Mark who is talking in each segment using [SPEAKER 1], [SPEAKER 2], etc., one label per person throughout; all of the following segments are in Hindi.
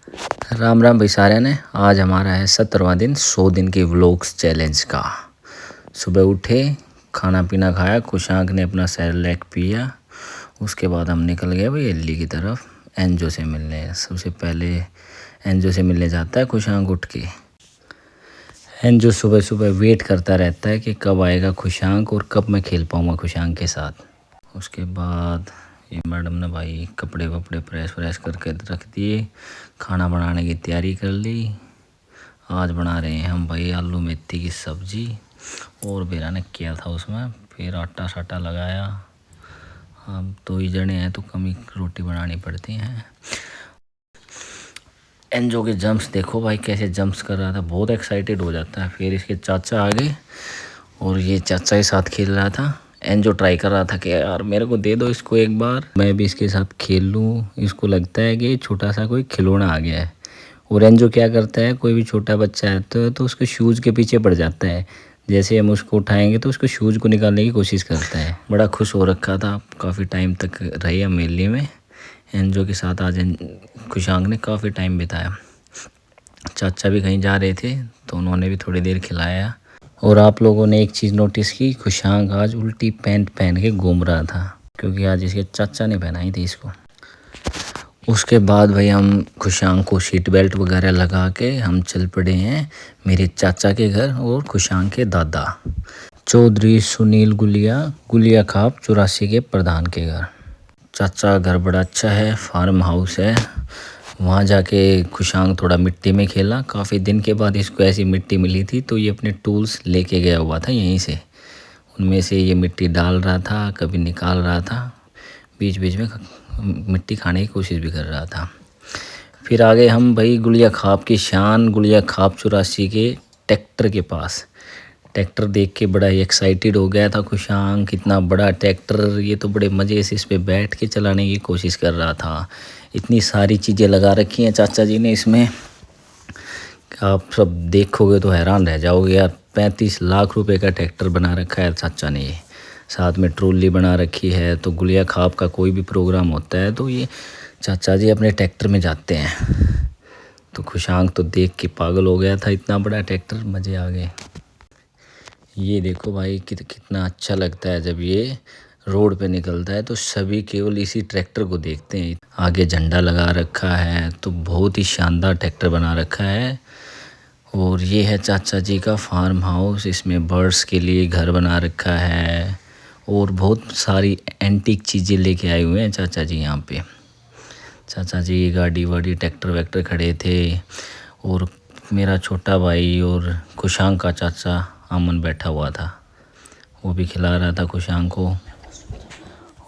[SPEAKER 1] राम राम भाई सारे ने। आज हमारा है 17वां दिन 100 दिन के व्लॉग्स चैलेंज का। सुबह उठे, खाना पीना खाया, खुशांक ने अपना सेरेलैक पिया। उसके बाद हम निकल गए भाई एल्ली की तरफ एंजो से मिलने। सबसे पहले एंजो से मिलने जाता है खुशांक उठ के। एंजो सुबह सुबह वेट करता रहता है कि कब आएगा खुशांक और कब मैं खेल पाऊँगा खुशांक के साथ। उसके बाद ये मैडम ने भाई कपड़े वपड़े प्रेस करके रख दिए, खाना बनाने की तैयारी कर ली। आज बना रहे हैं हम भाई आलू मेथी की सब्जी, और बेरा ने किया था उसमें। फिर आटा साटा लगाया। अब 2 ही जने हैं तो कम ही रोटी बनानी पड़ती हैं। एंजो के जंप्स देखो भाई कैसे जंप्स कर रहा था, बहुत एक्साइटेड हो जाता है। फिर इसके चाचा आ गए और ये चाचा के साथ खेल रहा था। एंजो ट्राई कर रहा था कि यार मेरे को दे दो इसको एक बार, मैं भी इसके साथ खेल लूँ। इसको लगता है कि छोटा सा कोई खिलौना आ गया है। और एंजो क्या करता है, कोई भी छोटा बच्चा है तो उसके शूज़ के पीछे पड़ जाता है। जैसे हम उसको उठाएंगे तो उसको शूज़ को निकालने की कोशिश करता है। बड़ा खुश हो रखा था, काफ़ी टाइम तक रहे हम मेले में। एंजो के साथ आज खुशांक ने काफ़ी टाइम बिताया। चाचा भी कहीं जा रहे थे तो उन्होंने भी थोड़ी देर खिलाया। और आप लोगों ने एक चीज़ नोटिस की, खुशांक आज उल्टी पैंट पहन के घूम रहा था क्योंकि आज इसके चाचा ने पहनाई थी इसको। उसके बाद भाई हम खुशांक को सीट बेल्ट वगैरह लगा के हम चल पड़े हैं मेरे चाचा के घर और खुशांक के दादा चौधरी सुनील गुलिया खाप 84 के प्रधान के घर। चाचा घर बड़ा अच्छा है, फार्म हाउस है। वहाँ जाके खुशांक थोड़ा मिट्टी में खेला। काफ़ी दिन के बाद इसको ऐसी मिट्टी मिली थी तो ये अपने टूल्स लेके गया हुआ था यहीं से। उनमें से ये मिट्टी डाल रहा था, कभी निकाल रहा था, बीच बीच में मिट्टी खाने की कोशिश भी कर रहा था। फिर आगे हम भाई गुलिया खाप की शान गुलिया खाप 84 के ट्रैक्टर के पास। ट्रैक्टर देख के बड़ा ही एक्साइटेड हो गया था खुशांक। इतना बड़ा ट्रैक्टर, ये तो बड़े मज़े से इस पे बैठ के चलाने की कोशिश कर रहा था। इतनी सारी चीज़ें लगा रखी हैं चाचा जी ने इसमें, आप सब देखोगे तो हैरान रह जाओगे यार। 35 लाख रुपए का ट्रैक्टर बना रखा है चाचा ने। साथ में ट्रॉली बना रखी है। तो गुलिया खाप का कोई भी प्रोग्राम होता है तो ये चाचा जी अपने ट्रैक्टर में जाते हैं। तो खुशांक तो देख के पागल हो गया था, इतना बड़ा ट्रैक्टर, मज़े आ गए। ये देखो भाई कितना अच्छा लगता है जब ये रोड पे निकलता है तो सभी केवल इसी ट्रैक्टर को देखते हैं। आगे झंडा लगा रखा है, तो बहुत ही शानदार ट्रैक्टर बना रखा है। और ये है चाचा जी का फार्म हाउस, इसमें बर्ड्स के लिए घर बना रखा है और बहुत सारी एंटीक चीज़ें लेके आए हुए हैं चाचा जी यहाँ पे। चाचा जी की गाड़ी वाड़ी ट्रैक्टर वैक्टर खड़े थे। और मेरा छोटा भाई और खुशांक का चाचा अमन बैठा हुआ था, वो भी खिला रहा था खुशांक को।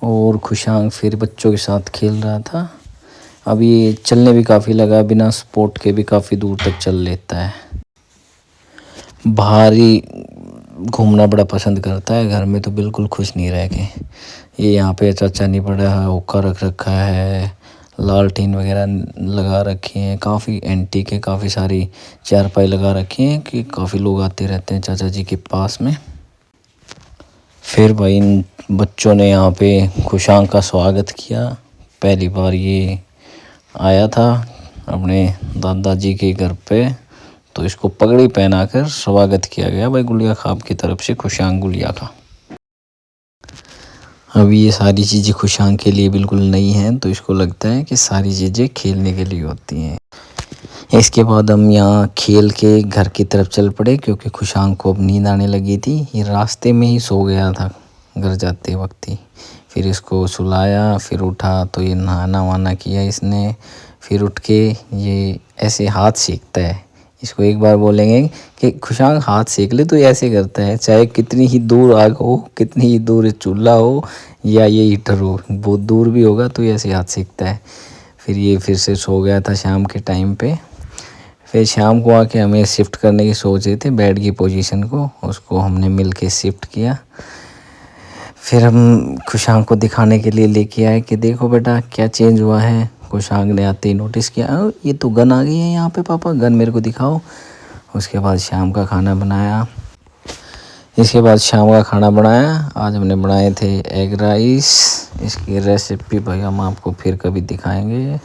[SPEAKER 1] और खुशांक फिर बच्चों के साथ खेल रहा था। अब ये चलने भी काफ़ी लगा, बिना सपोर्ट के भी काफ़ी दूर तक चल लेता है। बाहर ही घूमना बड़ा पसंद करता है, घर में तो बिल्कुल खुश नहीं रह के। ये यहाँ पे चाचा नहीं पड़ा है, हुक्का रख रखा है, लालटेन वगैरह लगा रखे हैं, काफ़ी एंटीक है, काफ़ी सारी चारपाई लगा रखी हैं कि काफ़ी लोग आते रहते हैं चाचा जी के पास में। फिर भाई इन बच्चों ने यहाँ पे खुशांक का स्वागत किया। पहली बार ये आया था अपने दादाजी के घर पे, तो इसको पगड़ी पहनाकर स्वागत किया गया भाई गुलिया खाप की तरफ से खुशांक गुलिया का। अब ये सारी चीज़ें खुशांक के लिए बिल्कुल नई हैं, तो इसको लगता है कि सारी चीज़ें खेलने के लिए होती हैं। इसके बाद हम यहाँ खेल के घर की तरफ चल पड़े क्योंकि खुशांक को अब नींद आने लगी थी। ये रास्ते में ही सो गया था घर जाते वक्त ही। फिर इसको सुलाया, फिर उठा तो ये नहाना वाना किया इसने। फिर उठ के ये ऐसे हाथ सेकता है। इसको एक बार बोलेंगे कि खुशांक हाथ सेक ले, तो ये ऐसे करता है। चाहे कितनी ही दूर आग हो, कितनी ही दूर चूल्हा हो या ये हीटर हो, बहुत दूर भी होगा तो ये ऐसे हाथ सेकता है। फिर ये फिर से सो गया था शाम के टाइम पे। फिर शाम को आके हमें शिफ्ट करने की सोच रहे थे बेड की पोजीशन को, उसको हमने मिल के शिफ्ट किया। फिर हम खुशांक को दिखाने के लिए लेके आए कि देखो बेटा क्या चेंज हुआ है। खुशांक ने आते ही नोटिस किया, ये तो गन आ गई है यहाँ पे, पापा गन मेरे को दिखाओ। उसके बाद शाम का खाना बनाया। इसके बाद शाम का खाना बनाया, आज हमने बनाए थे एग राइस। इसकी रेसिपी भाई हम आपको फिर कभी दिखाएंगे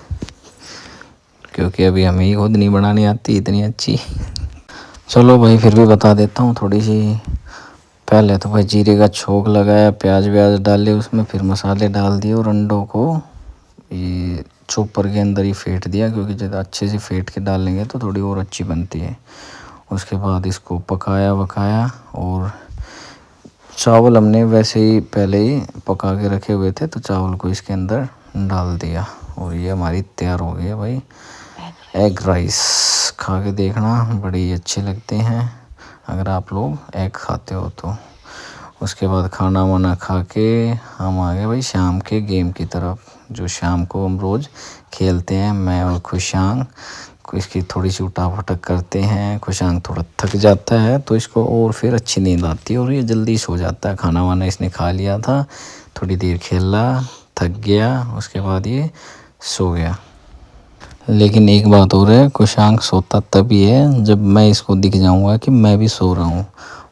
[SPEAKER 1] क्योंकि अभी हमें ही खुद नहीं बनानी आती इतनी अच्छी। चलो भाई फिर भी बता देता हूँ थोड़ी सी। पहले तो भाई जीरे का छोंक लगाया, प्याज व्याज डाले उसमें, फिर मसाले डाल दिए और अंडों को ये चॉपर के अंदर ही फेंट दिया, क्योंकि ज़्यादा अच्छे से फेंट के डालेंगे तो थोड़ी और अच्छी बनती है। उसके बाद इसको पकाया वकाया, और चावल हमने वैसे ही पहले ही पका के रखे हुए थे, तो चावल को इसके अंदर डाल दिया और ये हमारी तैयार हो गई है भाई एग राइस। खा के देखना, बड़े ही अच्छे लगते हैं अगर आप लोग एग खाते हो तो। उसके बाद खाना वाना खा के हम आ गए भाई शाम के गेम की तरफ, जो शाम को हम रोज़ खेलते हैं, मैं और खुशांग। इसकी थोड़ी सी उठापटक करते हैं, खुशांग थोड़ा थक जाता है तो इसको और फिर अच्छी नींद आती है और ये जल्दी सो जाता है। खाना वाना इसने खा लिया था, थोड़ी देर खेला, थक गया, उसके बाद ये सो गया। लेकिन एक बात और है, खुशांग सोता तभी है जब मैं इसको दिख जाऊंगा कि मैं भी सो रहा हूँ,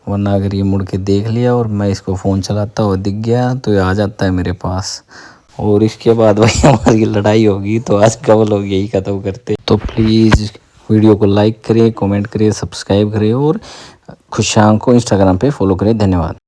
[SPEAKER 1] वरना अगर ये मुड़ के देख लिया और मैं इसको फ़ोन चलाता हुआ दिख गया तो ये आ जाता है मेरे पास। और इसके बाद भाई हमारी लड़ाई होगी, तो आज का व्लॉग यही ख़त्म करते। तो प्लीज़ वीडियो को लाइक करें, कमेंट करें, सब्सक्राइब करें और खुशांग को इंस्टाग्राम पे फॉलो करें। धन्यवाद।